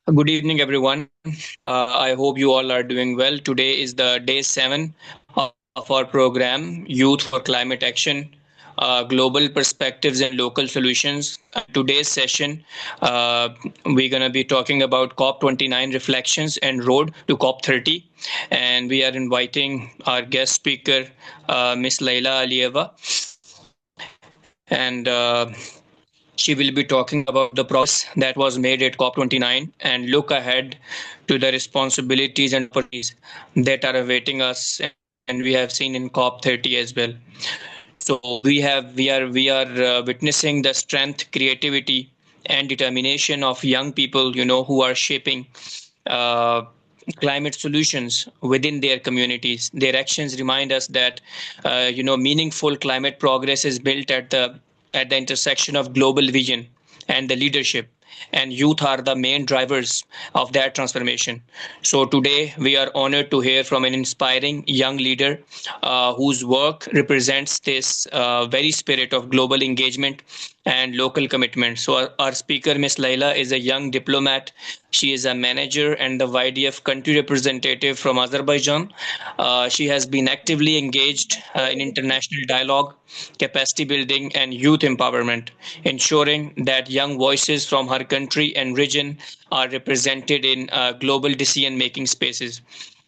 Good evening, everyone. I hope you all are doing well. Today is the day 7 of our program, Youth for Climate Action, Global Perspectives and Local Solutions. Today's session, we're going to be talking about COP29 reflections and road to COP30. And we are inviting our guest speaker, Miss Laila Alieva. And she will be talking about the progress that was made at COP29 and look ahead to the responsibilities and opportunities that are awaiting us, and we have seen in COP30 as well. So we are witnessing the strength, creativity, and determination of young people, who are shaping uh, climate solutions within their communities. Their actions remind us that meaningful climate progress is built at the intersection of global vision and the leadership, and youth are the main drivers of that transformation. So today we are honored to hear from an inspiring young leader whose work represents this very spirit of global engagement and local commitment. So our speaker, Miss Laila, is a young diplomat. She is a manager and the YDF country representative from Azerbaijan. She has been actively engaged in international dialogue, capacity building, and youth empowerment, ensuring that young voices from her country and region are represented in global decision making spaces.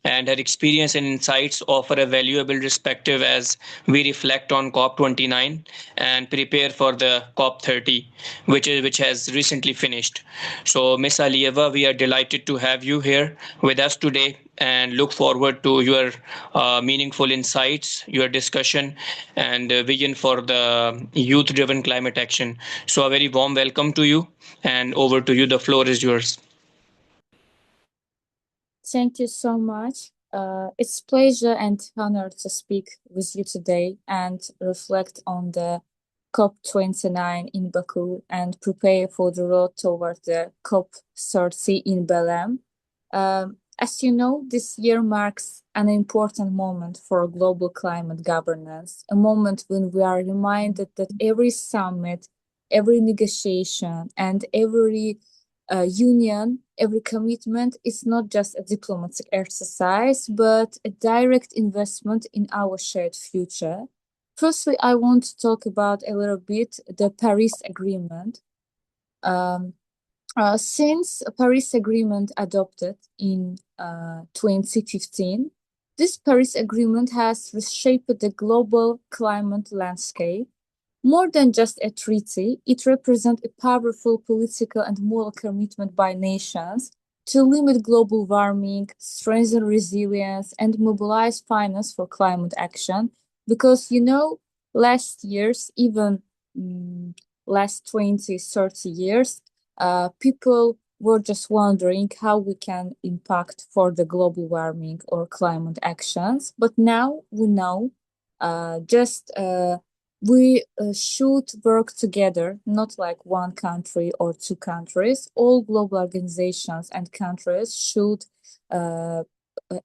And her experience and insights offer a valuable perspective as we reflect on COP29 and prepare for the COP30, which has recently finished. So, Miss Alieva, we are delighted to have you here with us today and look forward to your meaningful insights, your discussion, and vision for the youth driven climate action. So, a very warm welcome to you, and over to you. The floor is yours. Thank you so much. It's pleasure and honor to speak with you today and reflect on the COP29 in Baku and prepare for the road toward the COP30 in Belem. As you know, this year marks an important moment for global climate governance, a moment when we are reminded that every summit, every negotiation, and every union, every commitment is not just a diplomatic exercise, but a direct investment in our shared future. Firstly, I want to talk about a little bit the Paris Agreement. Um, since Paris Agreement adopted in 2015, this Paris Agreement has reshaped the global climate landscape. More than just a treaty, it represents a powerful political and moral commitment by nations to limit global warming, strengthen resilience, and mobilize finance for climate action. Because, last years, even last 20, 30 years, people were just wondering how we can impact for the global warming or climate actions. But now we know just we should work together, not like one country or two countries. All global organizations and countries should uh,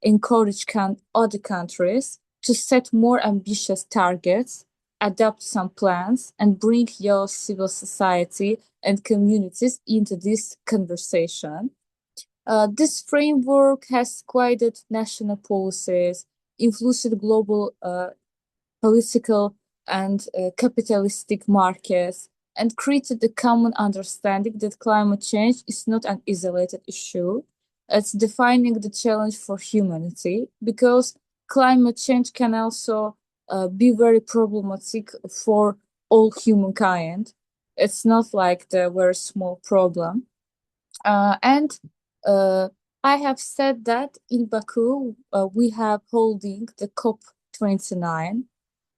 encourage other countries to set more ambitious targets, adopt some plans, and bring your civil society and communities into this conversation. This framework has guided national policies, influenced global political and capitalistic markets, and created a common understanding that climate change is not an isolated issue. It's defining the challenge for humanity because climate change can also be very problematic for all humankind. It's not like the very small problem. And uh, I have said that in Baku, we have holding the COP29.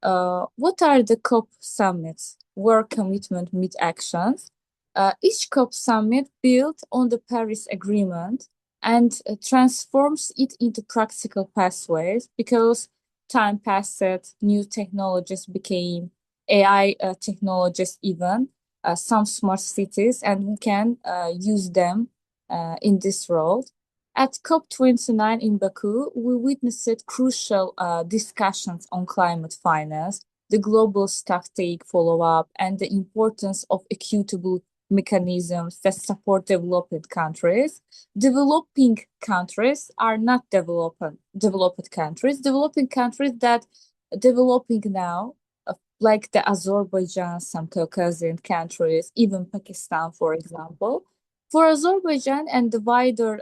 What are the COP summits? Work commitment meet actions. Each COP summit built on the Paris Agreement and transforms it into practical pathways because time passed, new technologies became AI technologies even, some smart cities, and we can use them in this role. At COP29 in Baku, we witnessed crucial discussions on climate finance, the global stocktake follow-up, and the importance of equitable mechanisms that support developing countries. Developing countries are not developed countries. Developing countries that developing now, like the Azerbaijan, some Caucasian countries, even Pakistan, for example. For Azerbaijan and the wider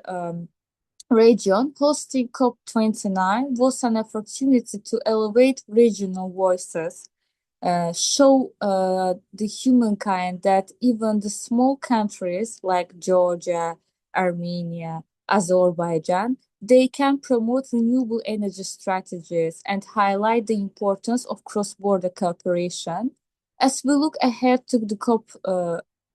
region, hosting COP29 was an opportunity to elevate regional voices, show the humankind that even the small countries like Georgia, Armenia, Azerbaijan, they can promote renewable energy strategies and highlight the importance of cross-border cooperation. As we look ahead to the COP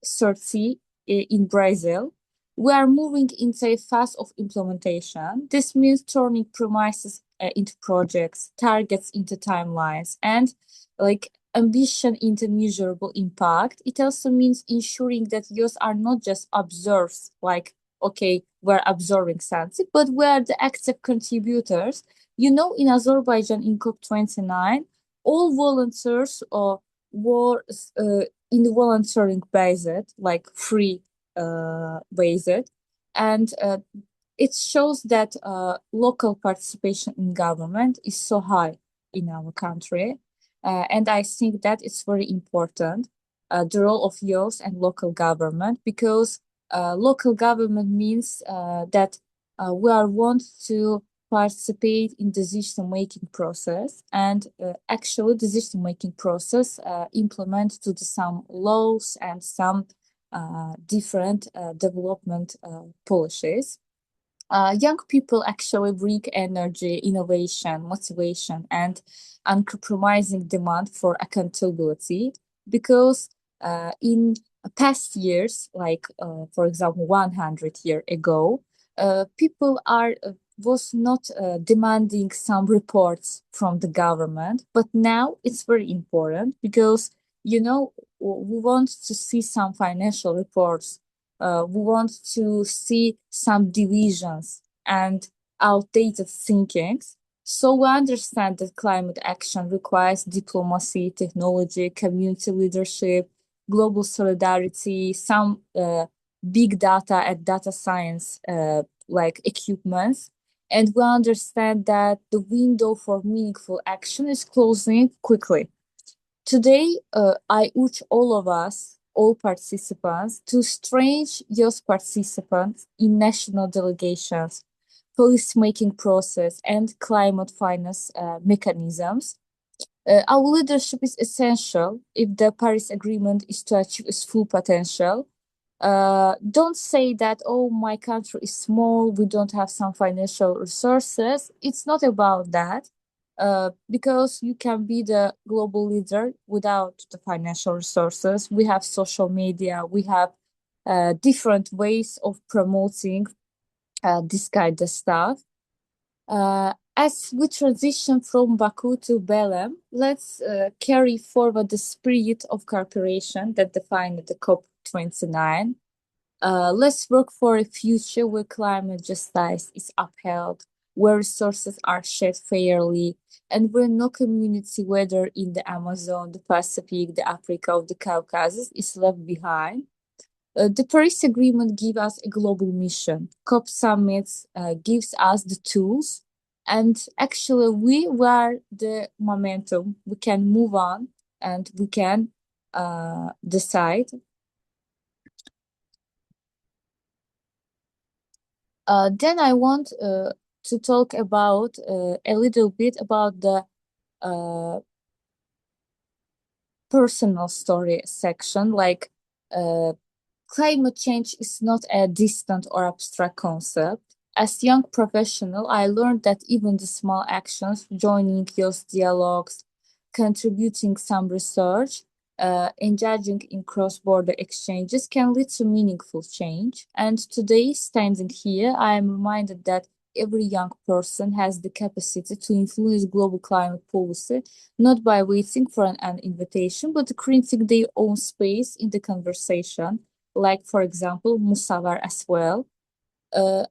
30 in Brazil, we are moving into a phase of implementation. This means turning promises into projects, targets into timelines, and like ambition into measurable impact. It also means ensuring that youth are not just observers, like, okay, we're observing something, but we're the active contributors. In Azerbaijan in COP29, all volunteers were in the volunteering based, like free based, and it shows that local participation in government is so high in our country. And I think that it's very important, the role of youth and local government, because local government means that we are want to participate in decision-making process, and actually decision-making process implement to some laws and some different development policies. Young people actually bring energy, innovation, motivation, and uncompromising demand for accountability, because in past years, like for example, 100 years ago, people was not demanding some reports from the government, but now it's very important because we want to see some financial reports. We want to see some divisions and outdated thinkings. So we understand that climate action requires diplomacy, technology, community leadership, global solidarity, some big data and data science like equipments. And we understand that the window for meaningful action is closing quickly. Today, I urge all of us, all participants, to strengthen youth participants in national delegations, policy-making process, and climate finance mechanisms. Our leadership is essential if the Paris Agreement is to achieve its full potential. Don't say that, oh, my country is small, we don't have some financial resources. It's not about that. Because you can be the global leader without the financial resources. We have social media, we have different ways of promoting this kind of stuff. As we transition from Baku to Belem, let's carry forward the spirit of cooperation that defined the COP29. Let's work for a future where climate justice is upheld, where resources are shared fairly, and where no community, whether in the Amazon, the Pacific, the Africa, or the Caucasus, is left behind. The Paris Agreement gives us a global mission. COP summits gives us the tools, and actually we were the momentum. We can move on and we can decide. Then I want to talk about a little bit about the personal story section. Like climate change is not a distant or abstract concept. As young professional, I learned that even the small actions, joining youth dialogues, contributing some research, engaging in cross-border exchanges can lead to meaningful change. And today, standing here, I am reminded that every young person has the capacity to influence global climate policy, not by waiting for an invitation, but creating their own space in the conversation, like, for example, Musavar as well.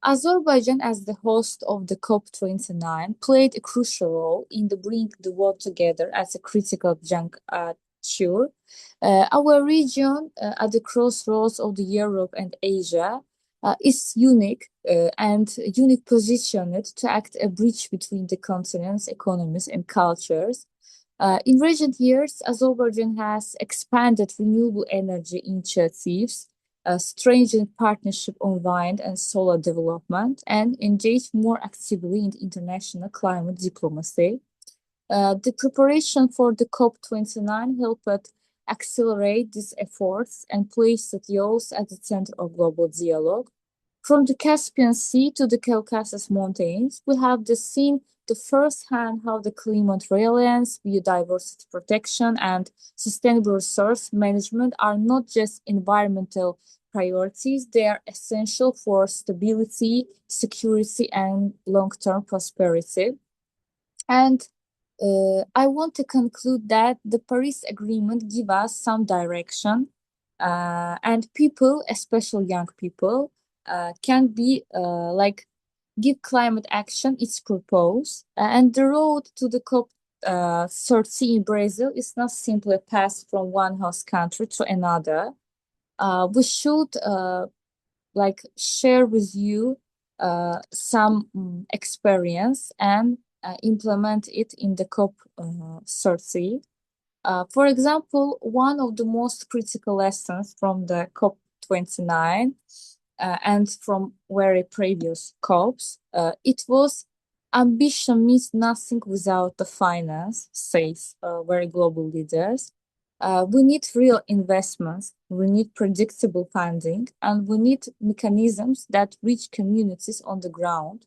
Azerbaijan, as the host of the COP29, played a crucial role in the bringing the world together at a critical Sure. Our region, at the crossroads of the Europe and Asia, is unique positioned to act a bridge between the continents, economies, and cultures. In recent years, Azerbaijan has expanded renewable energy initiatives, strengthened partnership on wind and solar development, and engaged more actively in international climate diplomacy. The preparation for the COP29 helped accelerate these efforts and placed the youth at the center of global dialogue. From the Caspian Sea to the Caucasus Mountains, we have seen the first-hand how the climate resilience, biodiversity protection, and sustainable resource management are not just environmental priorities, they are essential for stability, security, and long-term prosperity. And I want to conclude that the Paris Agreement give us some direction, and people, especially young people, can be give climate action its purpose. And the road to the COP 30 in Brazil is not simply a path from one host country to another. We should share with you some experience and implement it in the COP 30. For example, one of the most critical lessons from the COP29 and from very previous COPs, it was ambition means nothing without the finance, says very global leaders. We need real investments, we need predictable funding, and we need mechanisms that reach communities on the ground.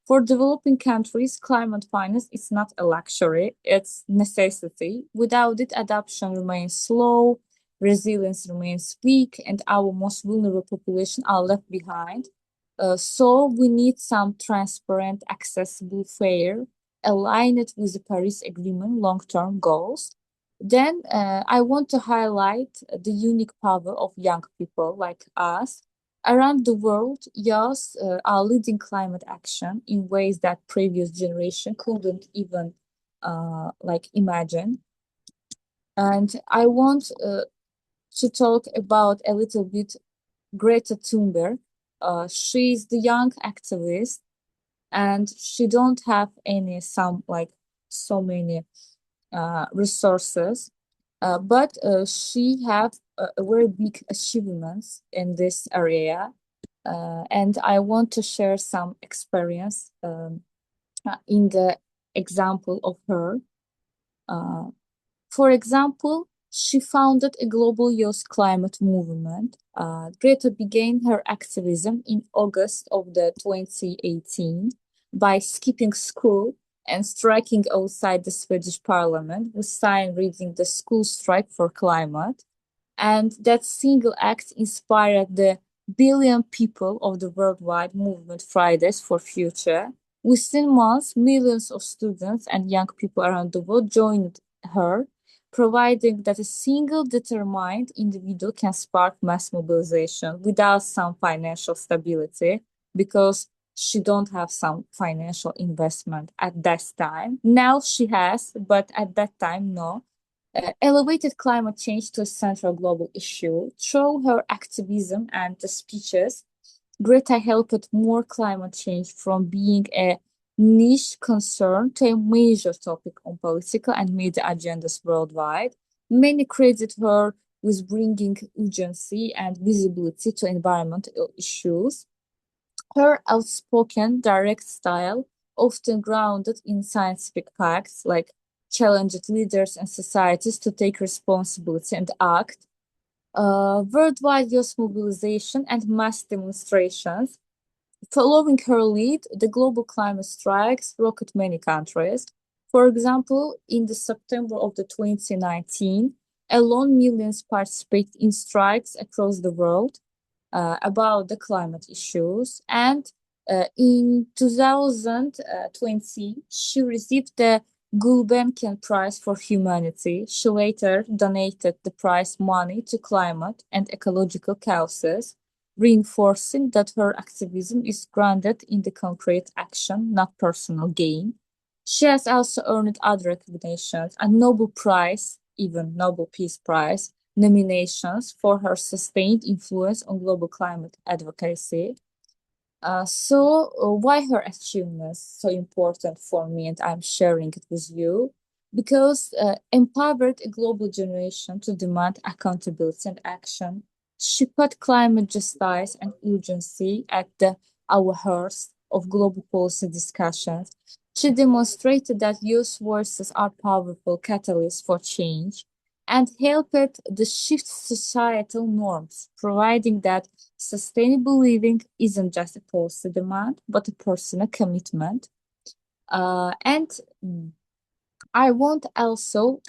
For developing countries, climate finance is not a luxury, it's necessity. Without it, adoption remains slow, resilience remains weak, and our most vulnerable population are left behind. So we need some transparent, accessible, fair, aligned with the Paris Agreement long-term goals. Then I want to highlight the unique power of young people like us. Around the world, youth are leading climate action in ways that previous generation couldn't even imagine. And I want to talk about a little bit Greta Thunberg. She's the young activist, and she don't have so many resources, but she have a very big achievements in this area, and I want to share some experience in the example of her. For example, she founded a global youth climate movement. Greta began her activism in August of the 2018 by skipping school and striking outside the Swedish parliament with sign reading the school strike for climate. And that single act inspired the billion people of the worldwide movement Fridays for Future. Within months, millions of students and young people around the world joined her, providing that a single determined individual can spark mass mobilization without some financial stability, because she don't have some financial investment at that time. Now she has, but at that time, no. Elevated climate change to a central global issue. Through her activism and the speeches, Greta helped more climate change from being a niche concern to a major topic on political and media agendas worldwide. Many credit her with bringing urgency and visibility to environmental issues. Her outspoken, direct style, often grounded in scientific facts, challenged leaders and societies to take responsibility and act. Worldwide youth mobilization and mass demonstrations. Following her lead, the global climate strikes rocked many countries. For example, in the September of the 2019, alone millions participated in strikes across the world about the climate issues. And in 2020, she received the Gulbenkian Prize for Humanity. She later donated the prize money to climate and ecological causes, reinforcing that her activism is grounded in the concrete action, not personal gain. She has also earned other recognitions, a Nobel Prize even Nobel Peace Prize nominations for her sustained influence on global climate advocacy. Why her achievements so important for me, and I'm sharing it with you? Because empowered a global generation to demand accountability and action. She put climate justice and urgency at our heart of global policy discussions. She demonstrated that youth voices are powerful catalysts for change and helped the shift societal norms, providing that sustainable living isn't just a policy demand, but a personal commitment. And I want also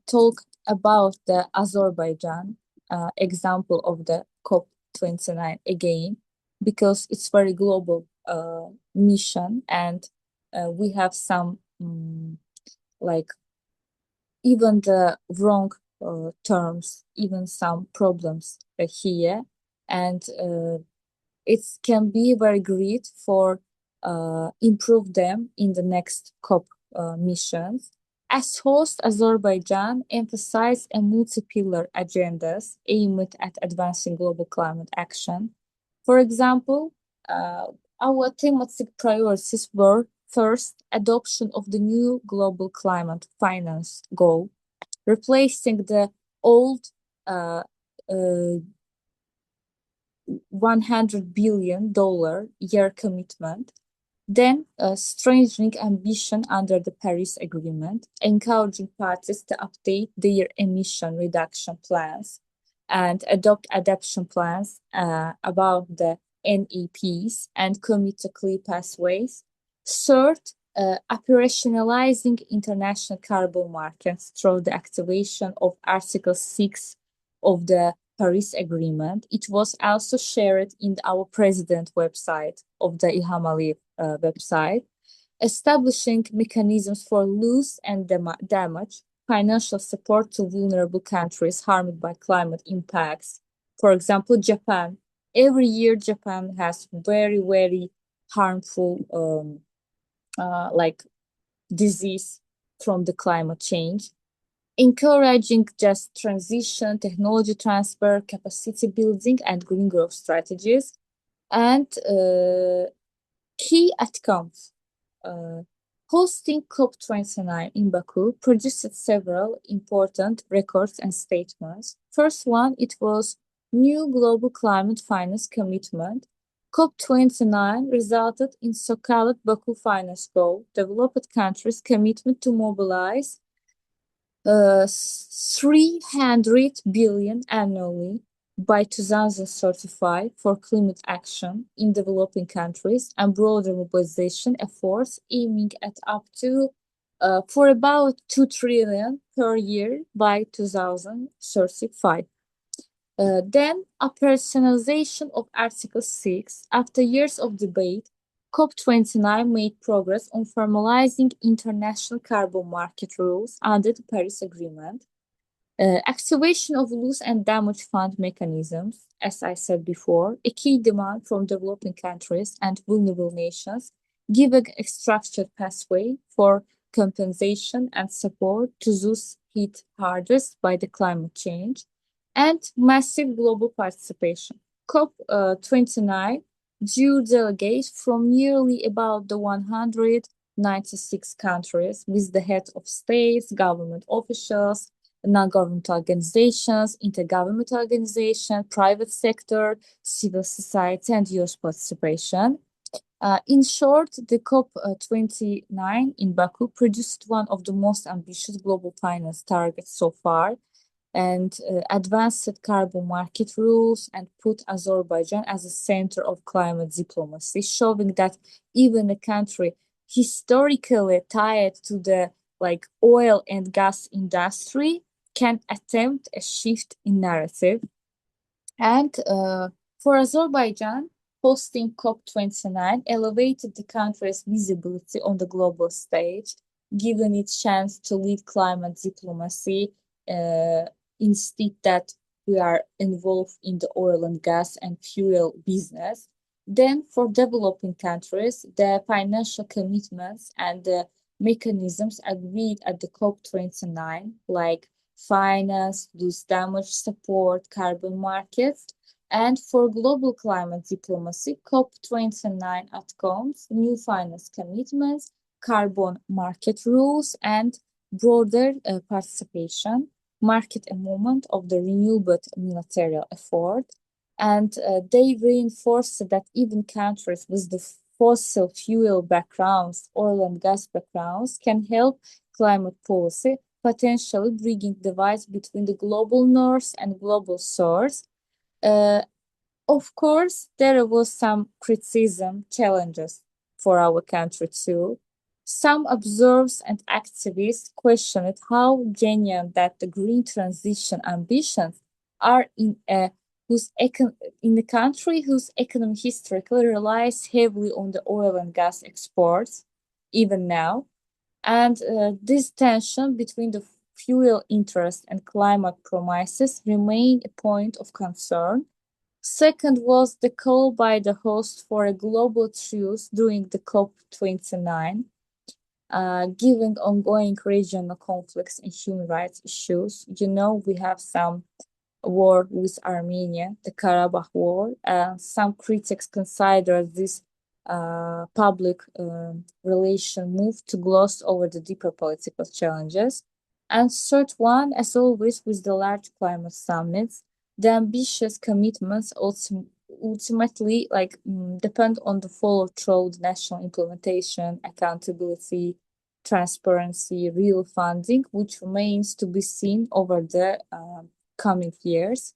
talk about the Azerbaijan example of the COP29 again, because it's very global mission, and we have some like even the wrong terms, even some problems here, and it can be very great for improve them in the next COP missions. As host, Azerbaijan emphasized a multi-pillar agendas aimed at advancing global climate action. For example, our thematic priorities were first, adoption of the new global climate finance goal, replacing the old uh, uh, $100 billion year commitment, then strengthening ambition under the Paris Agreement, encouraging parties to update their emission reduction plans and adopt adaptation plans about the NEPs and commit to clear pathways. Third, operationalizing international carbon markets through the activation of Article 6 of the Paris Agreement. It was also shared in our president website of the Ilham Aliyev website, establishing mechanisms for loss and damage, financial support to vulnerable countries harmed by climate impacts. For example, Japan. Every year, Japan has very, very harmful like disease from the climate change, encouraging just transition, technology transfer, capacity building, and green growth strategies. And key outcomes. Uh, Hosting COP29 in Baku produced several important records and statements. First one, it was new global climate finance commitment. COP29 resulted in so-called Baku Finance Goal, developed countries' commitment to mobilize 300 billion annually by 2035 for climate action in developing countries and broader mobilization efforts aiming at up to for about 2 trillion per year by 2035. Then operationalization of Article 6. After years of debate, COP29 made progress on formalizing international carbon market rules under the Paris Agreement. Activation of loss and damage fund mechanisms, as I said before, a key demand from developing countries and vulnerable nations, giving a structured pathway for compensation and support to those hit hardest by the climate change, and massive global participation. COP29 drew delegates from nearly about the 196 countries, with the heads of states, government officials, non-governmental organizations, intergovernmental organizations, private sector, civil society, and youth participation. In short, the COP29 in Baku produced one of the most ambitious global finance targets so far, and advanced carbon market rules, and put Azerbaijan as a center of climate diplomacy, showing that even a country historically tied to the oil and gas industry can attempt a shift in narrative. And for Azerbaijan, hosting COP29 elevated the country's visibility on the global stage, giving it chance to lead climate diplomacy instead that we are involved in the oil and gas and fuel business. Then for developing countries, the financial commitments and the mechanisms agreed at the COP29, like finance, reduce damage, support carbon markets. And for global climate diplomacy, COP29 outcomes, new finance commitments, carbon market rules, and broader participation market a moment of the renewable multilateral effort. And they reinforce that even countries with the fossil fuel backgrounds, oil and gas backgrounds, can help climate policy, potentially bridging divides between the global north and global south. Uh, of course, there was some criticism, challenges for our country too. Some observers and activists questioned how genuine that the green transition ambitions are in a country whose economy historically relies heavily on the oil and gas exports, even now. And this tension between the fuel interest and climate promises remain a point of concern. Second was the call by the host for a global truce during the COP29, given ongoing regional conflicts and human rights issues. You know, we have some war with Armenia, the Karabakh War. Some critics consider this public relation move to gloss over the deeper political challenges. And third one, as always, with the large climate summits, the ambitious commitments ultimately depend on the follow through the national implementation, accountability, transparency, real funding, which remains to be seen over the coming years.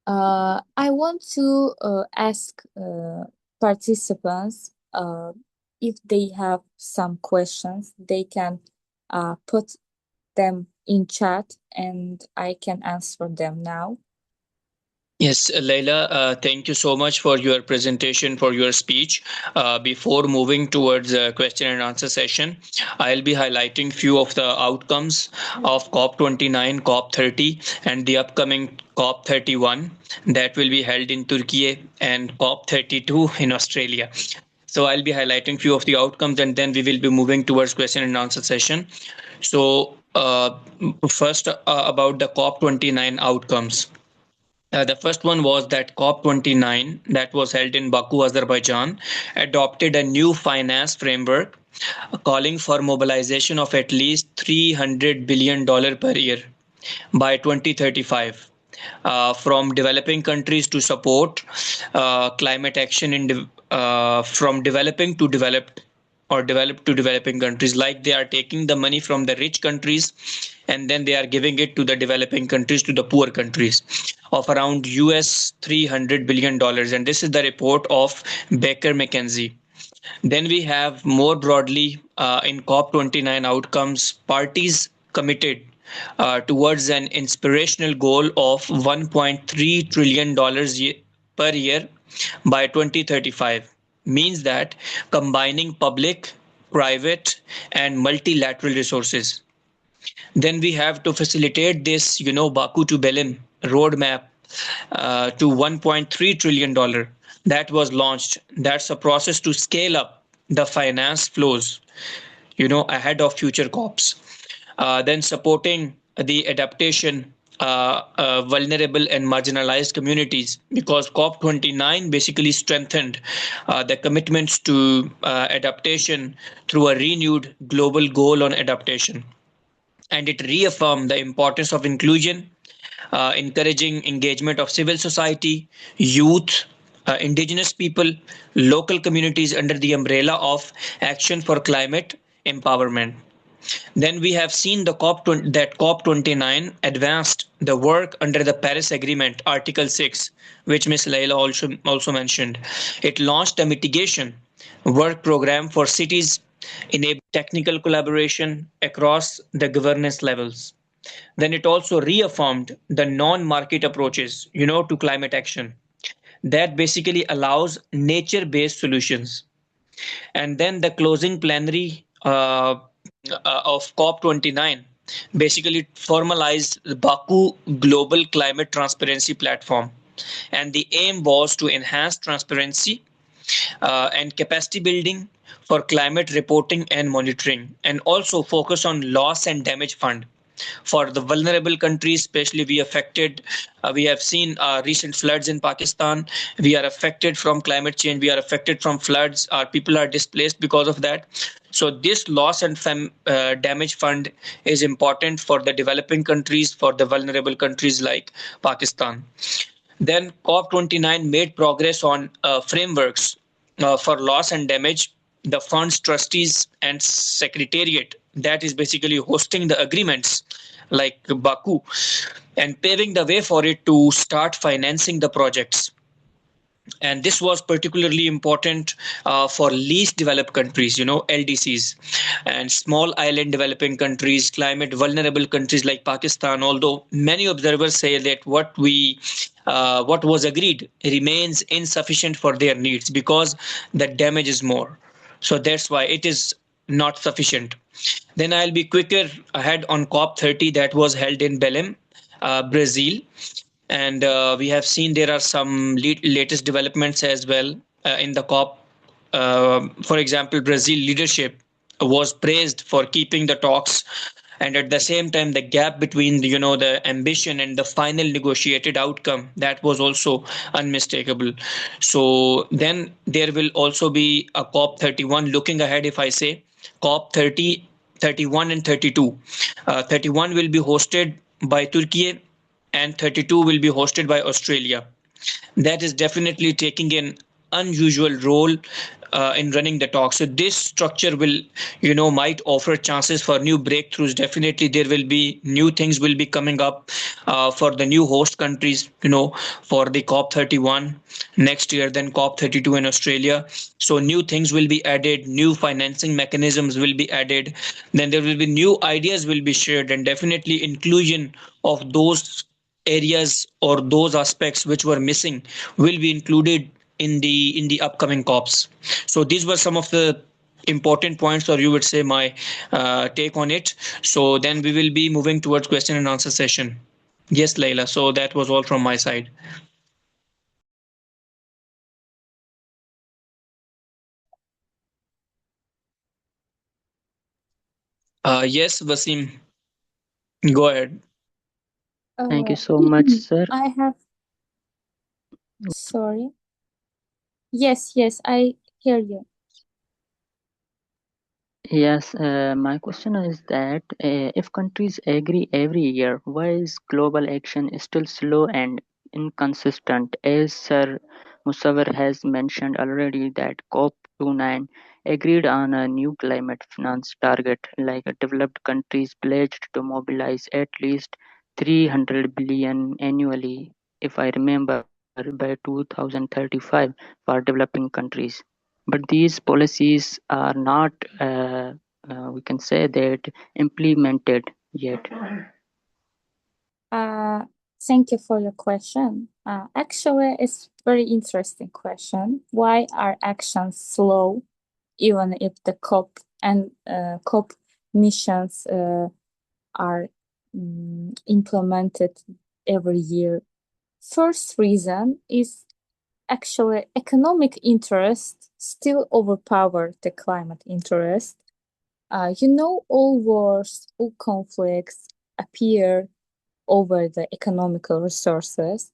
I want to ask participants if they have some questions, they can put them in chat and I can answer them now. Yes, Leila, thank you so much for your presentation, for your speech. Before moving towards the question and answer session, I'll be highlighting few of the outcomes of COP29, COP30, and the upcoming COP31 that will be held in Turkey and COP32 in Australia. So I'll be highlighting few of the outcomes and then we will be moving towards question and answer session. So first about the COP29 outcomes. The first one was that COP29 that was held in Baku, Azerbaijan, adopted a new finance framework calling for mobilization of at least $300 billion per year by 2035 from developing countries to support climate action from developing to developed or developed to developing countries, like they are taking the money from the rich countries and then they are giving it to the developing countries, to the poor countries, of around US $300 billion. And this is the report of Baker McKenzie. Then we have more broadly in COP29 outcomes, parties committed towards an inspirational goal of $1.3 trillion per year by 2035. Means that combining public, private, and multilateral resources. Then we have to facilitate this, Baku to Belem roadmap to $1.3 trillion that was launched. That's a process to scale up the finance flows, ahead of future COPs. Then supporting the adaptation vulnerable and marginalized communities, because COP29 basically strengthened the commitments to adaptation through a renewed global goal on adaptation. And it reaffirmed the importance of inclusion, encouraging engagement of civil society, youth, indigenous people, local communities under the umbrella of Action for Climate Empowerment. Then we have seen that COP29 advanced the work under the Paris Agreement, Article 6, which Ms. Laila also mentioned. It launched a mitigation work program for cities, enabled technical collaboration across the governance levels. Then it also reaffirmed the non-market approaches, to climate action that basically allows nature-based solutions. And then the closing plenary of COP29 basically formalized the Baku Global Climate Transparency Platform. And the aim was to enhance transparency and capacity building for climate reporting and monitoring, and also focus on loss and damage fund. For the vulnerable countries, especially we have seen recent floods in Pakistan. We are affected from climate change. We are affected from floods. Our people are displaced because of that. So this loss and damage fund is important for the developing countries, for the vulnerable countries like Pakistan. Then COP29 made progress on frameworks for loss and damage. The fund's trustees and secretariat, that is basically hosting the agreements like Baku, and paving the way for it to start financing the projects. And this was particularly important for least developed countries, LDCs, and small island developing countries, climate vulnerable countries like Pakistan. Although many observers say that what was agreed remains insufficient for their needs because the damage is more. So that's why it is not sufficient. Then I'll be quicker ahead on COP30 that was held in Belem, Brazil. And we have seen there are some latest developments as well in the COP. For example, Brazil leadership was praised for keeping the talks, and at the same time, the gap between the ambition and the final negotiated outcome, that was also unmistakable. So then there will also be a COP 31 looking ahead. If I say COP 30, 31 and 32, 31 will be hosted by Turkey and 32 will be hosted by Australia. That is definitely taking an unusual role in running the talk. So this structure will, might offer chances for new breakthroughs. Definitely, there will be new things will be coming up for the new host countries. For the COP31 next year, then COP32 in Australia. So new things will be added, new financing mechanisms will be added. Then there will be new ideas will be shared, and definitely inclusion of those areas or those aspects which were missing will be included in the upcoming COPs. So these were some of the important points, or you would say my take on it. So then we will be moving towards question and answer session. Yes, Layla. So that was all from my side. Yes, Wasim, go ahead. Thank you Uh, so much, sir. I have, sorry. Yes, I hear you. Yes, my question is that if countries agree every year, why is global action still slow and inconsistent? As Sir Musawar has mentioned already, that COP29 agreed on a new climate finance target, like developed countries pledged to mobilize at least 300 billion annually, if I remember, by 2035 for developing countries. But these policies are not, we can say that, implemented yet. Uh, Thank you for your question. Actually, it's very interesting question. Why are actions slow, even if the COP and COP missions are implemented every year? First reason is actually economic interest still overpower the climate interest. All wars, all conflicts appear over the economical resources.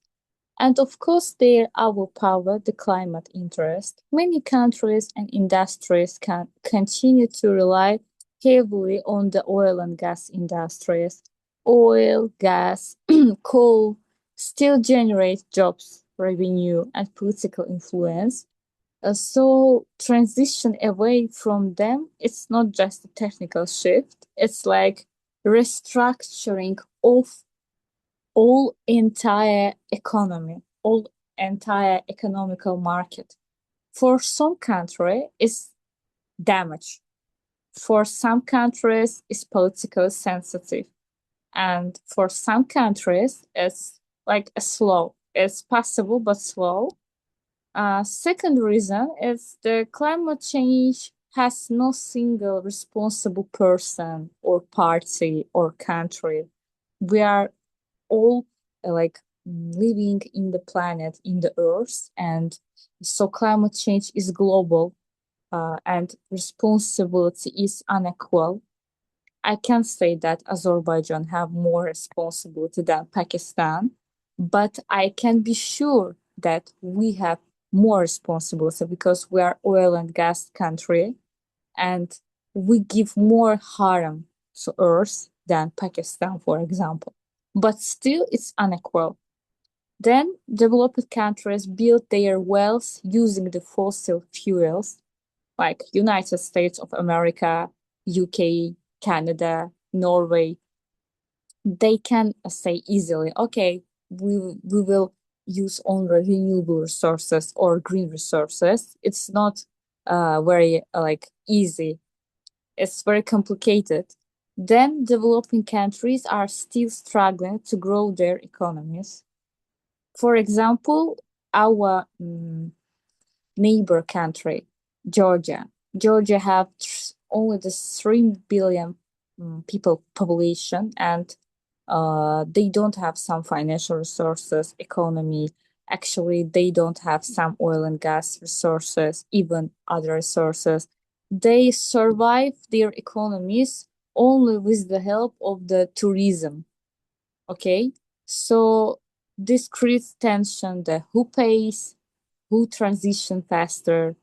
And of course, they overpower the climate interest. Many countries and industries can continue to rely heavily on the oil and gas industries. Oil, gas, coal still generate jobs, revenue, and political influence. So transition away from them, it's not just a technical shift, it's like restructuring of all entire economy, all entire economical market. For some country, it's damage. For some countries, it's politically sensitive. And for some countries, it's like a slow. It's possible, but slow. Second reason is the climate change has no single responsible person or party or country. We are all like living in the planet, in the earth, and so climate change is global, and responsibility is unequal. I can't say that Azerbaijan have more responsibility than Pakistan, but I can be sure that we have more responsibility because we are oil and gas country and we give more harm to Earth than Pakistan, for example. But still, it's unequal. Then developed countries build their wealth using the fossil fuels, like United States of America, UK, Canada, Norway. They can say easily, okay, we will use only renewable resources or green resources. It's not very easy. It's very complicated. Then developing countries are still struggling to grow their economies. For example, our neighbor country, Georgia. Georgia have only the 3 billion people population, and they don't have some financial resources, economy. Actually, they don't have some oil and gas resources, even other resources. They survive their economies only with the help of the tourism. Okay, so this creates tension: the who pays, who transition faster,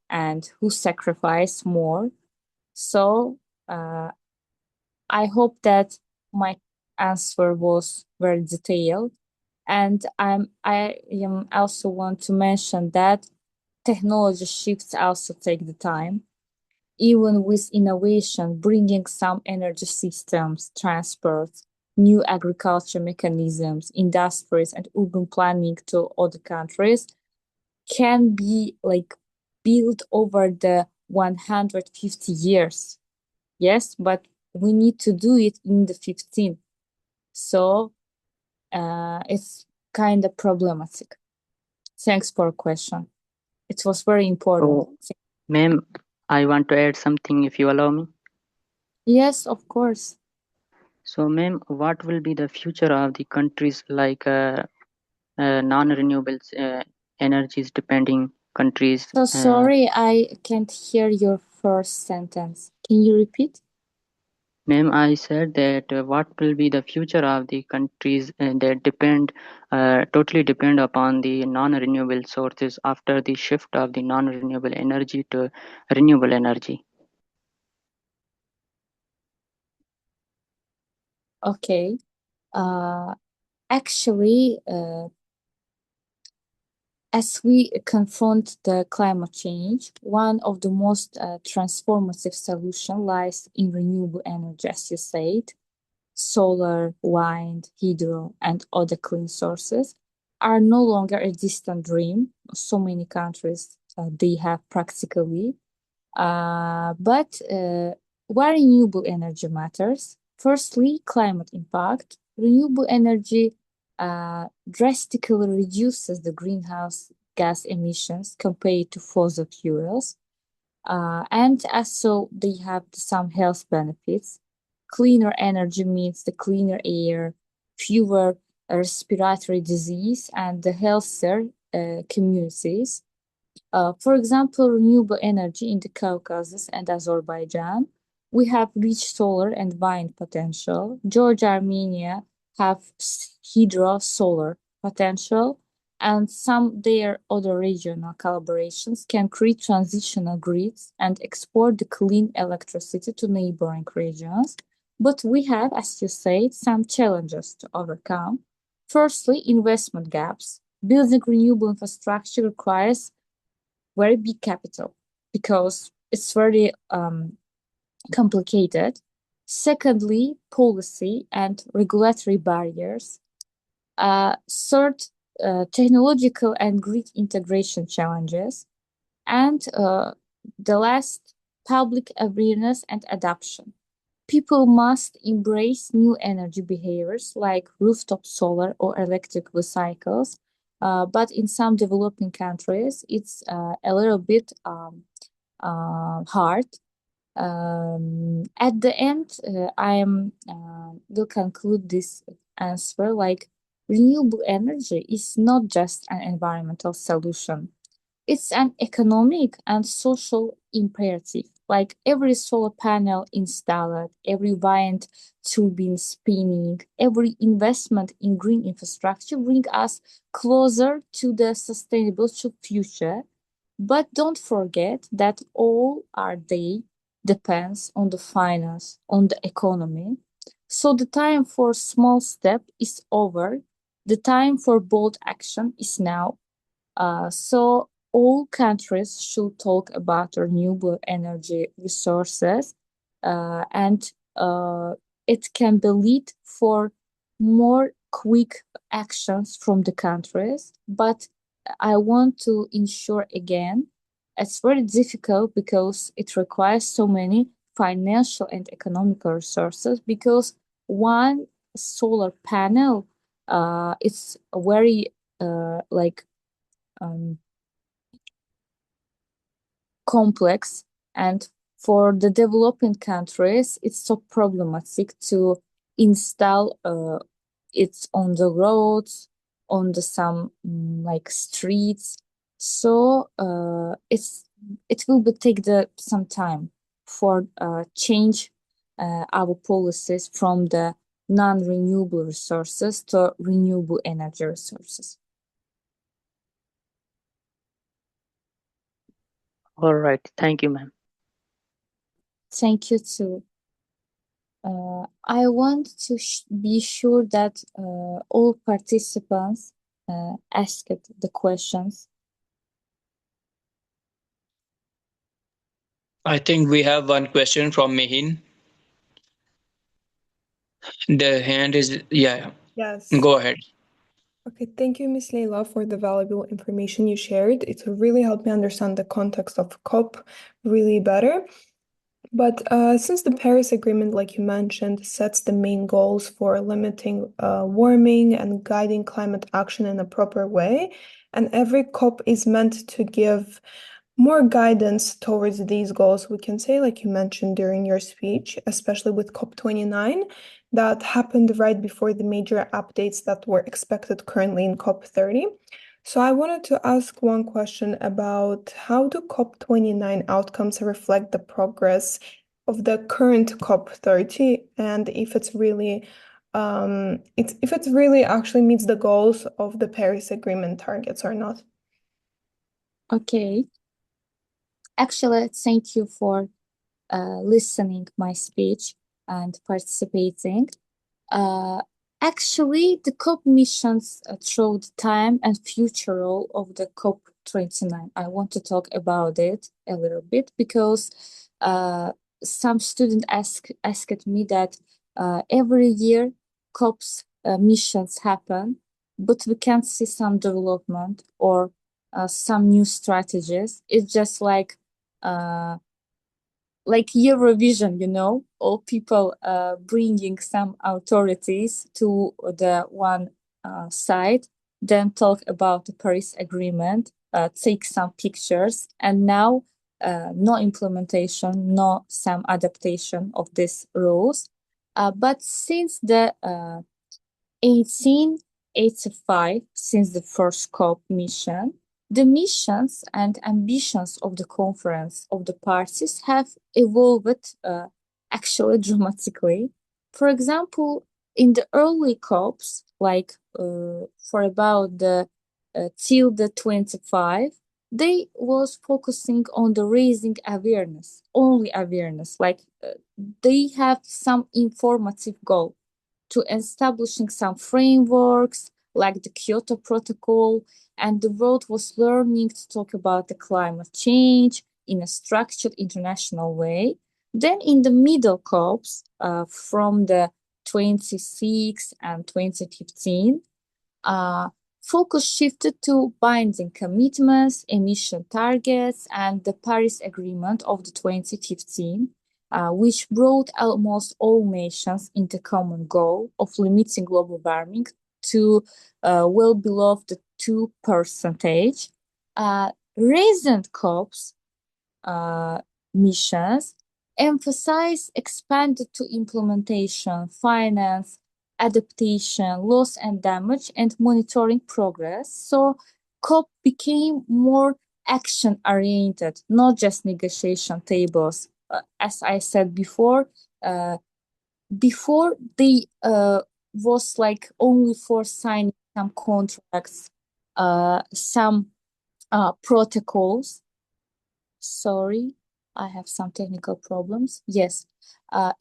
and who sacrifice more. So I hope that my answer was very detailed. And I am also want to mention that technology shifts also take the time. Even with innovation, bringing some energy systems, transport, new agriculture mechanisms, industries, and urban planning to other countries can be built over the 150 years. Yes, but we need to do it in the 15. So it's kind of problematic. Thanks for a question. It was very important. So, ma'am, I want to add something if you allow me. Yes, of course. So, ma'am, what will be the future of the countries like non-renewables energies depending countries? So sorry, I can't hear your first sentence. Can you repeat? Ma'am, I said that what will be the future of the countries that totally depend upon the non-renewable sources after the shift of the non-renewable energy to renewable energy? Okay. Uh, actually, as we confront the climate change, one of the most transformative solutions lies in renewable energy, as you said. Solar, wind, hydro, and other clean sources are no longer a distant dream. So many countries they have practically. But why renewable energy matters? Firstly, climate impact. Renewable energy drastically reduces the greenhouse gas emissions compared to fossil fuels. And also, they have some health benefits. Cleaner energy means the cleaner air, fewer respiratory disease, and the healthier communities. For example, renewable energy in the Caucasus and Azerbaijan, we have rich solar and wind potential. Georgia, Armenia have hydro solar potential, and some their other regional collaborations can create transitional grids and export the clean electricity to neighboring regions. But we have, as you said, some challenges to overcome. Firstly, investment gaps. Building renewable infrastructure requires very big capital because it's very complicated. Secondly, policy and regulatory barriers. Third, technological and grid integration challenges. And the last, public awareness and adoption. People must embrace new energy behaviors like rooftop solar or electric vehicles. But in some developing countries, it's a little bit hard. At the end, I will conclude this answer like renewable energy is not just an environmental solution. It's an economic and social imperative. like every solar panel installed, every wind turbine spinning, every investment in green infrastructure bring us closer to the sustainable future. But don't forget that all our day depends on the finance, on the economy. So the time for small step is over. The time for bold action is now. So all countries should talk about renewable energy resources, and it can be lead for more quick actions from the countries. But I want to ensure again, it's very difficult because it requires so many financial and economical resources, because one solar panel, it's very like complex, and for the developing countries it's so problematic to install it on the roads, on the some like streets. So it will be take some time for change our policies from the non-renewable resources to renewable energy resources. All right. Thank you, ma'am. Thank you too. I want to be sure that all participants asked the questions. I think we have one question from Mehin. The hand is, yeah, Yes. go ahead. Okay, thank you, Miss Leila, for the valuable information you shared. It really helped me understand the context of COP really better. But since the Paris Agreement, like you mentioned, sets the main goals for limiting warming and guiding climate action in a proper way, and every COP is meant to give more guidance towards these goals, we can say, like you mentioned during your speech, especially with COP29, that happened right before the major updates that were expected currently in COP30. So I wanted to ask one question about how do COP29 outcomes reflect the progress of the current COP30, and if it's really if it really actually meets the goals of the Paris Agreement targets or not. Okay. Actually, thank you for listening my speech and participating. Actually, the COP missions through the time and future role of the COP29. I want to talk about it a little bit because some student asked me that every year COP's missions happen, but we can't see some development or some new strategies. It's just like Eurovision, all people bringing some authorities to the one side, then talk about the Paris Agreement, take some pictures, and now no implementation, no some adaptation of these rules. But since the 1885, since the first COP mission, the missions and ambitions of the conference of the parties have evolved actually dramatically. For example, in the early COPs, like for about the till the 25, they was focusing on the raising awareness, only awareness. Like they have some informative goal to establishing some frameworks like the Kyoto Protocol, and the world was learning to talk about the climate change in a structured international way. Then in the middle COPs, from the 26 and 2015, focus shifted to binding commitments, emission targets, and the Paris Agreement of the 2015, which brought almost all nations into common goal of limiting global warming to well below the 2%. Recent COPs missions emphasize expanded to implementation, finance, adaptation, loss and damage, and monitoring progress. So COP became more action-oriented, not just negotiation tables as I said before, they was like only for signing some contracts, some protocols. Sorry, I have some technical problems. Yes,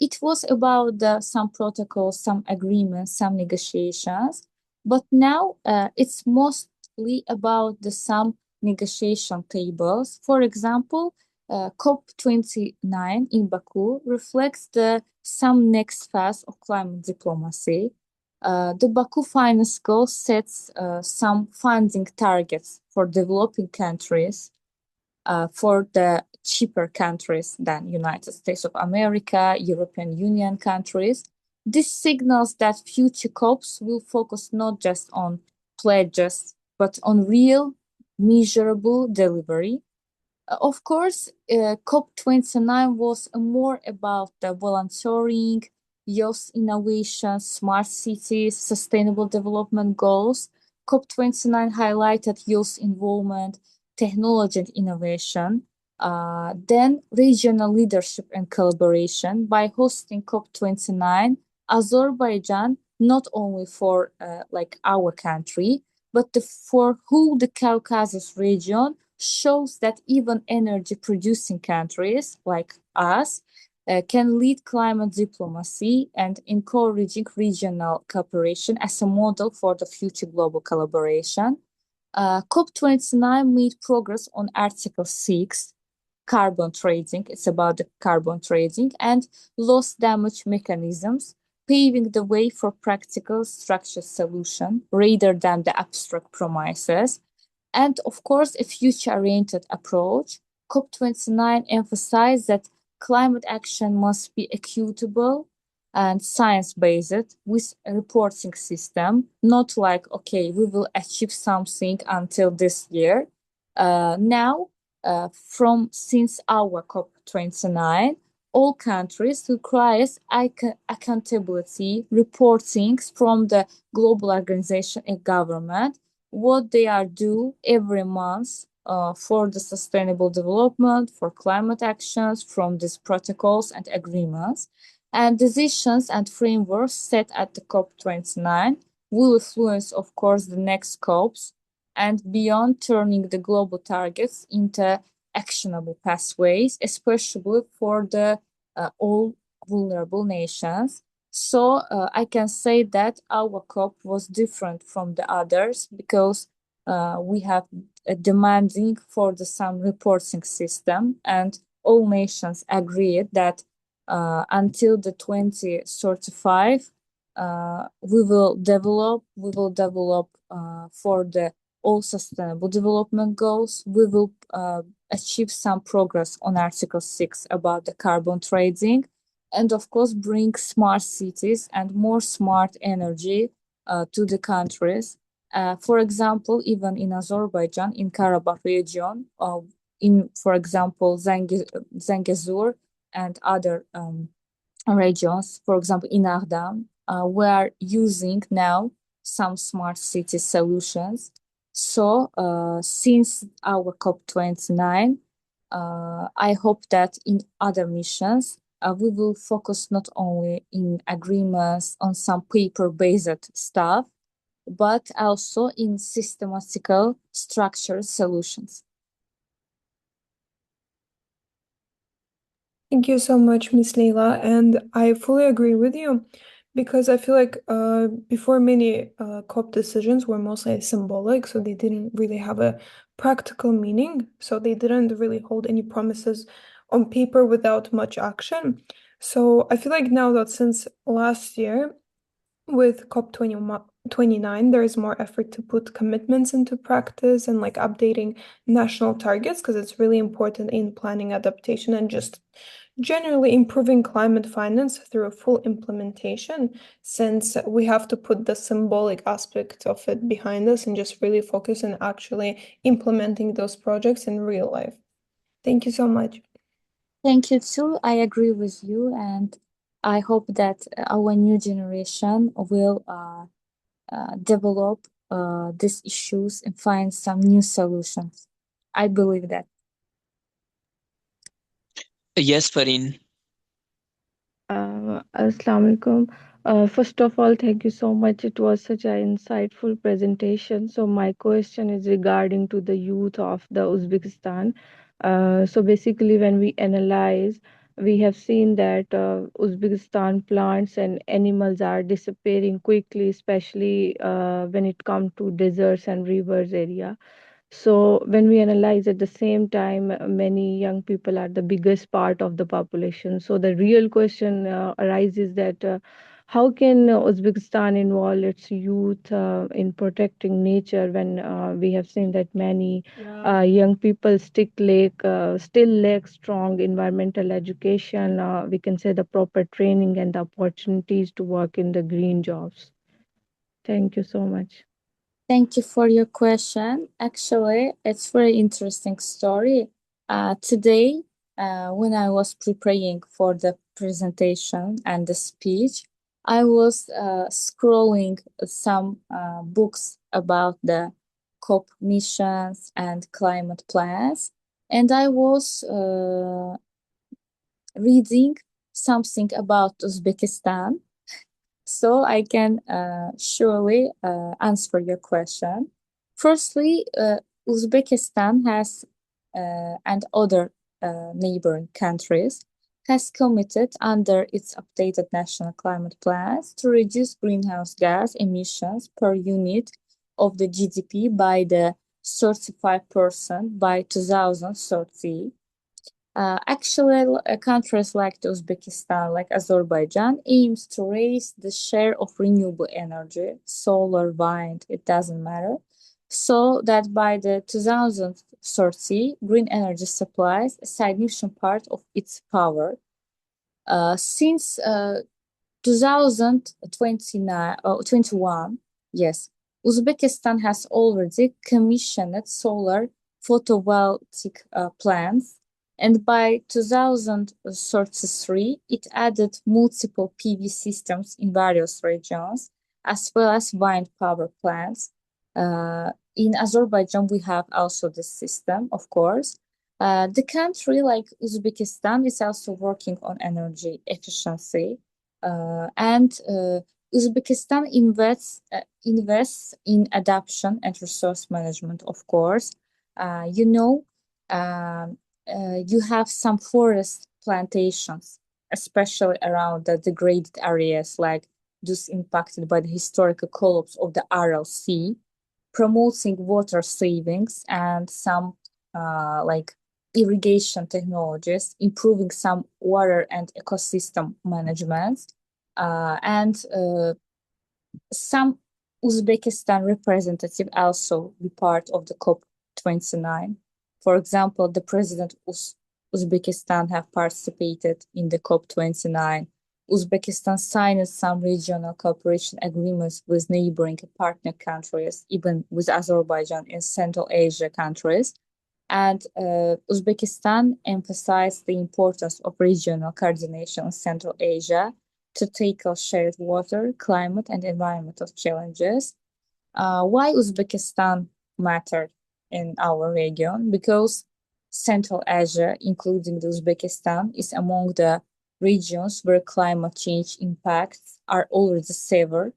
it was about some protocols, some agreements, some negotiations, but now it's mostly about some negotiation tables. For example, COP29 in Baku reflects some next phase of climate diplomacy. The Baku Finance Goal sets some funding targets for developing countries, for the cheaper countries than United States of America, European Union countries. This signals that future COPs will focus not just on pledges, but on real, measurable delivery. Of course, COP29 was more about the volunteering, youth innovation, smart cities, sustainable development goals. COP29 highlighted youth involvement, technology and innovation. Then regional leadership and collaboration. By hosting COP29, Azerbaijan, not only for like our country, but for whole the Caucasus region, shows that even energy producing countries like us can lead climate diplomacy and encouraging regional cooperation as a model for the future global collaboration. COP29 made progress on Article 6, carbon trading. It's about the carbon trading and loss damage mechanisms, paving the way for practical structured solution rather than the abstract promises. And of course, a future-oriented approach. COP29 emphasized that climate action must be equitable and science-based with a reporting system, not like, okay, we will achieve something until this year. Now, since our COP29, all countries requires accountability reporting from the global organization and government, what they are due every month for the sustainable development, for climate actions from these protocols and agreements. And decisions and frameworks set at the COP29 will influence, of course, the next COPs and beyond, turning the global targets into actionable pathways, especially for the all vulnerable nations. So I can say that our COP was different from the others because we have a demanding for some reporting system, and all nations agreed that until the 2035 we will develop for the all sustainable development goals. We will achieve some progress on Article 6 about the carbon trading, and of course bring smart cities and more smart energy to the countries. For example, even in Azerbaijan, in Karabakh region, for example, Zangezur and other regions, for example, in Ardahan, we are using now some smart city solutions. So since our COP29, I hope that in other missions, we will focus not only in agreements on some paper-based stuff, but also in systematical structured solutions. Thank you so much, Miss Leila. And I fully agree with you because I feel like before many COP decisions were mostly symbolic, so they didn't really have a practical meaning. So they didn't really hold any promises on paper without much action. So I feel like now that since last year, with COP29, there is more effort to put commitments into practice and like updating national targets because it's really important in planning adaptation and just generally improving climate finance through a full implementation, since we have to put the symbolic aspect of it behind us and just really focus on actually implementing those projects in real life. Thank you so much. Thank you too. I agree with you, and I hope that our new generation will develop these issues and find some new solutions. I believe that. Yes, Fareen. Assalamu alaikum. First of all, thank you so much. It was such an insightful presentation. So my question is regarding to the youth of the Uzbekistan. So basically, when we analyze, we have seen that Uzbekistan plants and animals are disappearing quickly, especially when it comes to deserts and rivers area. So when we analyze at the same time, many young people are the biggest part of the population. So the real question arises that how can Uzbekistan involve its youth in protecting nature when we have seen that many young people still lack strong environmental education, we can say the proper training and the opportunities to work in the green jobs. Thank you so much. Thank you for your question. Actually, it's very interesting story. Today, when I was preparing for the presentation and the speech, I was scrolling some books about the COP missions and climate plans, and I was reading something about Uzbekistan, so I can surely answer your question. Firstly, Uzbekistan has and other neighboring countries has committed under its updated national climate plans to reduce greenhouse gas emissions per unit of the GDP by the 35% by 2030. Actually, countries like Uzbekistan, like Azerbaijan, aims to raise the share of renewable energy, solar, wind, it doesn't matter, so that by the 2030, green energy supplies a significant part of its power. Since 2029 or 21, yes, Uzbekistan has already commissioned solar photovoltaic plants, and by 2033, it added multiple PV systems in various regions, as well as wind power plants. In Azerbaijan, we have also this system, of course. The country, like Uzbekistan, is also working on energy efficiency, and Uzbekistan invests in adaptation and resource management, of course. You know, um, you have some forest plantations, especially around the degraded areas, like those impacted by the historical collapse of the Aral Sea, promoting water savings and some like irrigation technologies, improving some water and ecosystem management, and some Uzbekistan representative also be part of the COP29. For example, the president of Uzbekistan have participated in the COP29. Uzbekistan signed some regional cooperation agreements with neighboring partner countries, even with Azerbaijan and Central Asia countries. And Uzbekistan emphasized the importance of regional coordination in Central Asia to tackle shared water, climate, and environmental challenges. Why Uzbekistan mattered in our region? Because Central Asia, including the Uzbekistan, is among the regions where climate change impacts are already severe.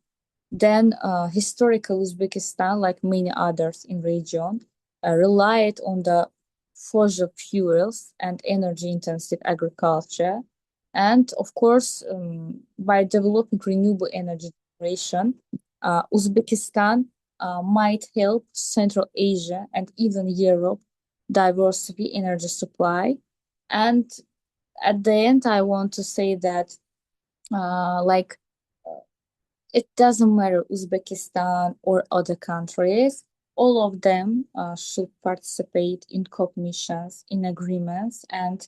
Then, historical Uzbekistan, like many others in region, relied on the fossil fuels and energy-intensive agriculture. And of course, by developing renewable energy generation, Uzbekistan might help Central Asia and even Europe diversify energy supply. And at the end, I want to say that, like, it doesn't matter Uzbekistan or other countries. All of them should participate in COP missions, in agreements, and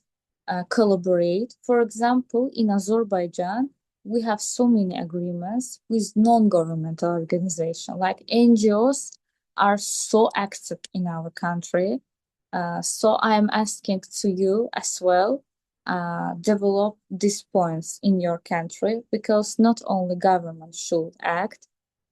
collaborate. For example, in Azerbaijan, we have so many agreements with non-governmental organizations. Like NGOs are so active in our country. So I'm asking to you as well, develop these points in your country, because not only government should act,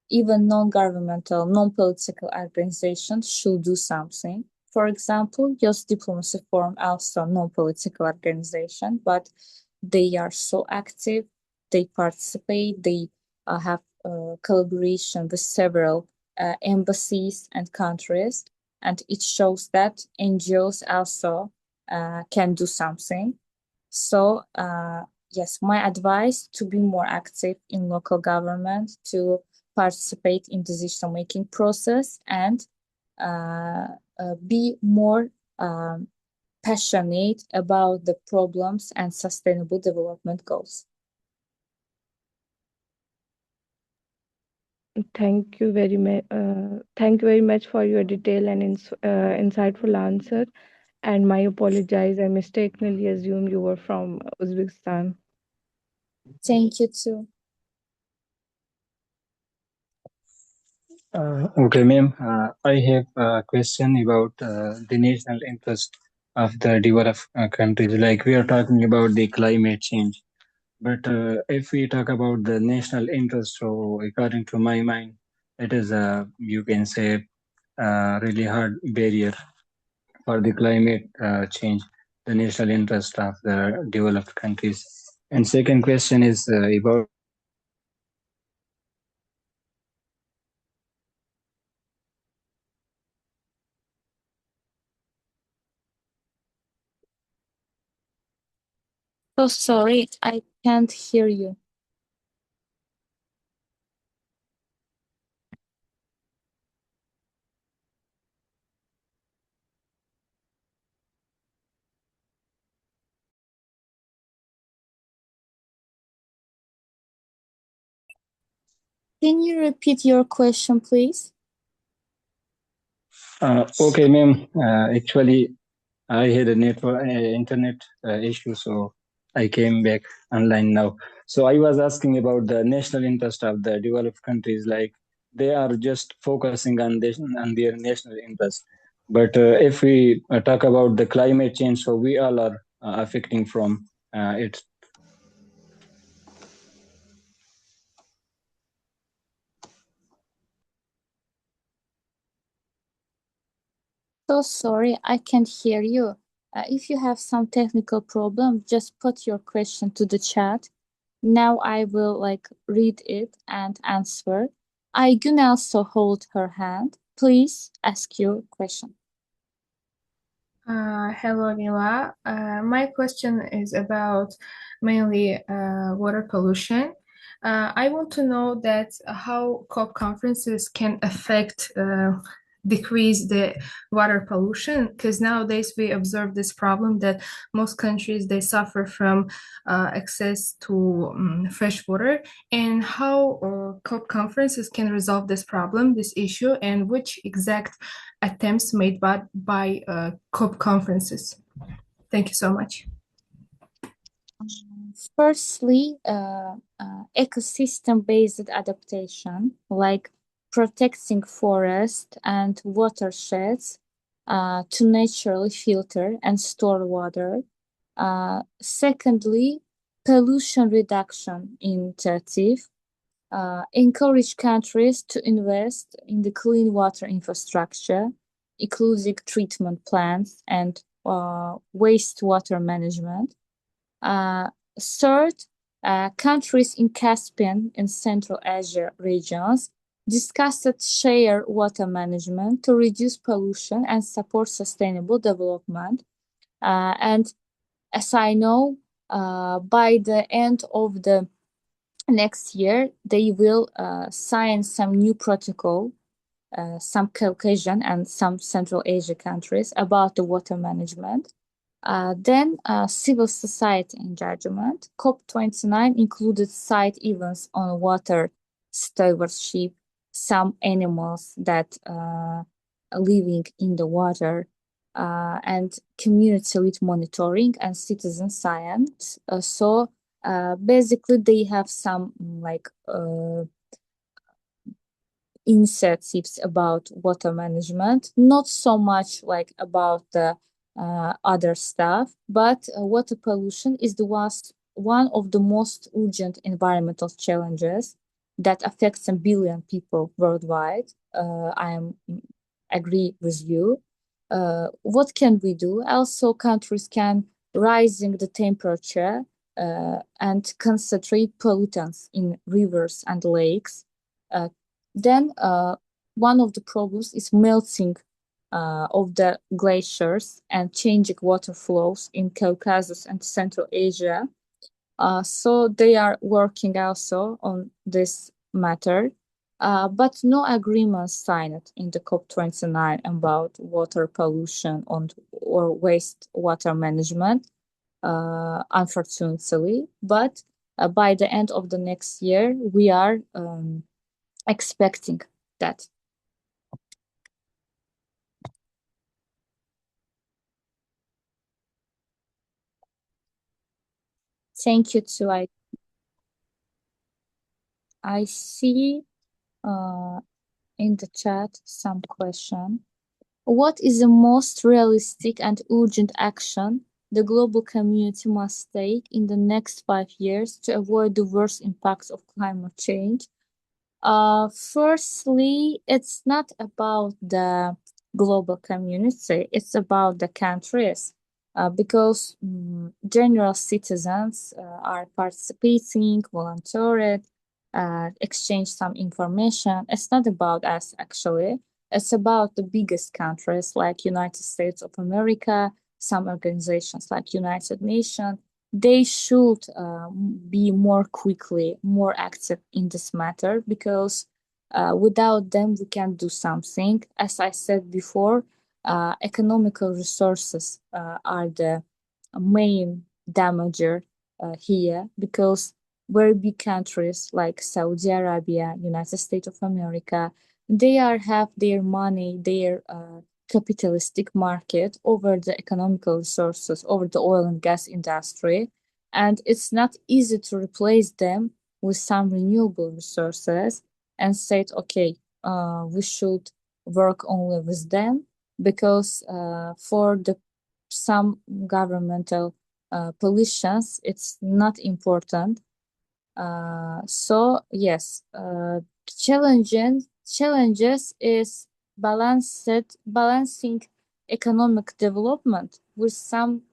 even non-governmental, non-political organizations should do something. for example, Youth Diplomacy Forum, also non-political organization, but they are so active. They participate. They have collaboration with several embassies and countries, and it shows that NGOs also can do something. So yes, my advice to be more active in local government, to participate in decision-making process, and be more passionate about the problems and sustainable development goals. Thank you very much. Thank you very much for your detailed and insightful answer. And my apologize, I mistakenly assumed you were from Uzbekistan. Thank you too. Okay, ma'am. I have a question about the national interest of the developed countries. Like we are talking about the climate change, but if we talk about the national interest, so according to my mind, it is you can say really hard barrier for the climate change, the national interest of the developed countries. And second question is about the So sorry, I can't hear you. Can you repeat your question, please? okay, ma'am. Actually, I had a network internet issue, so I came back online now. So I was asking about the national interest of the developed countries, like they are just focusing on this on their national interest. But if we talk about the climate change, so we all are affecting from it. So sorry, I can't hear you. If you have some technical problem, just put your question to the chat. Now I will read it and answer. I can also hold her hand. Please ask your question. Hello, Nila. My question is about mainly water pollution. I want to know that how COP conferences can affect decrease the water pollution, because nowadays we observe this problem that most countries they suffer from access to fresh water, and how COP conferences can resolve this problem, this issue, and which exact attempts made by COP conferences. Thank you so much. Firstly, ecosystem-based adaptation, like protecting forest and watersheds to naturally filter and store water. Secondly, pollution reduction initiative, encourage countries to invest in the clean water infrastructure, including treatment plants and wastewater management. Third, countries in Caspian and Central Asia regions discussed shared water management to reduce pollution and support sustainable development. And as I know, by the end of the next year, they will sign some new protocol, some Caucasian and some Central Asia countries about the water management. Then civil society engagement. COP29 included side events on water stewardship, some animals that living in the water, and community-led monitoring and citizen science. So basically, they have some initiatives about water management, not so much about the other stuff, but water pollution is one of the most urgent environmental challenges that affects a billion people worldwide. I agree with you. what can we do? Also, countries can raising the temperature and concentrate pollutants in rivers and lakes. Then one of the problems is melting of the glaciers and changing water flows in Caucasus and Central Asia. So they are working also on this matter, but no agreement signed in the COP29 about water pollution or wastewater management, unfortunately. But by the end of the next year, we are expecting that. Thank you too. I see in the chat some question. What is the most realistic and urgent action the global community must take in the next 5 years to avoid the worst impacts of climate change? Firstly, it's not about the global community, it's about the countries. Because general citizens are participating, volunteered, exchange some information. It's not about us actually. It's about the biggest countries like United States of America, some organizations like United Nations. They should be more quickly, more active in this matter because without them we can't do something. As I said before, economical resources are the main damager here because very big countries like Saudi Arabia, United States of America, they have their money, their capitalistic market over the economical resources, over the oil and gas industry, and it's not easy to replace them with some renewable resources and said, okay, we should work only with them because for the some governmental pollutions, it's not important. So yes, challenges is balancing economic development with some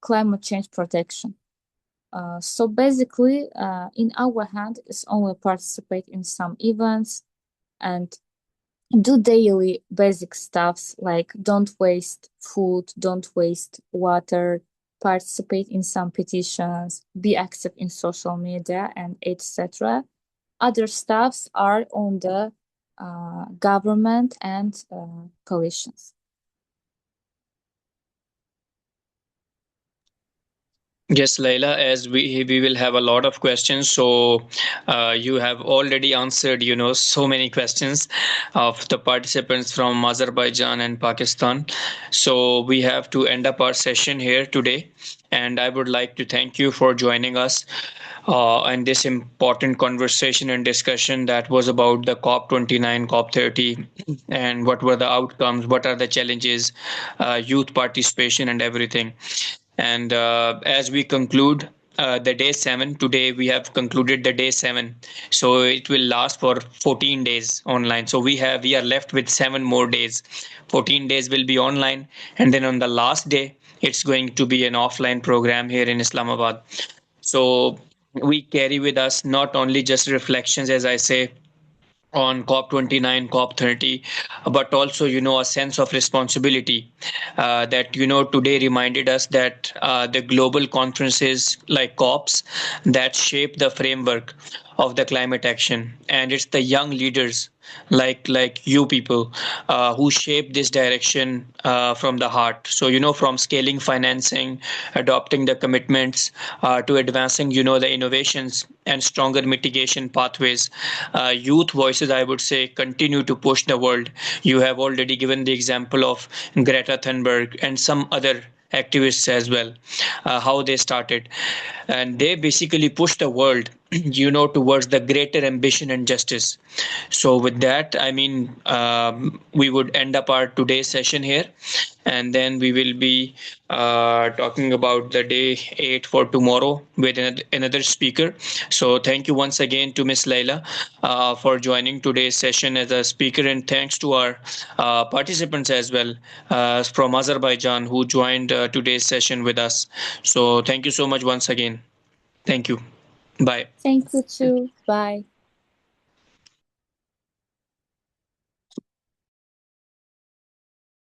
climate change protection. So basically, in our hand is only participate in some events and do daily basic stuffs like don't waste food, don't waste water, participate in some petitions, be active in social media, and etc. Other stuffs are on the government and coalitions. Yes, Laila, as we will have a lot of questions, so you have already answered, so many questions of the participants from Azerbaijan and Pakistan. So we have to end up our session here today, and I would like to thank you for joining us in this important conversation and discussion that was about the COP29, COP30, and what were the outcomes, what are the challenges, youth participation, and everything. And as we conclude the day 7, today we have concluded the day 7. So it will last for 14 days online. So we are left with 7 more days. 14 days will be online, and then on the last day, it's going to be an offline program here in Islamabad. So we carry with us not only just reflections, as I say, on COP29, COP30, but also, a sense of responsibility that, today reminded us that the global conferences like COPs that shape the framework of the climate action. And it's the young leaders like you people who shape this direction from the heart. So, from scaling financing, adopting the commitments to advancing, the innovations and stronger mitigation pathways. Youth voices, I would say, continue to push the world. You have already given the example of Greta Thunberg and some other activists as well, how they started. And they basically push the world towards the greater ambition and justice. So with that, I mean, we would end up our today's session here, and then we will be talking about the day 8 for tomorrow with another speaker. So thank you once again to Miss Laila for joining today's session as a speaker, and thanks to our participants as well from Azerbaijan who joined today's session with us. So thank you so much once again. Thank you. Bye. Thank you too. Bye.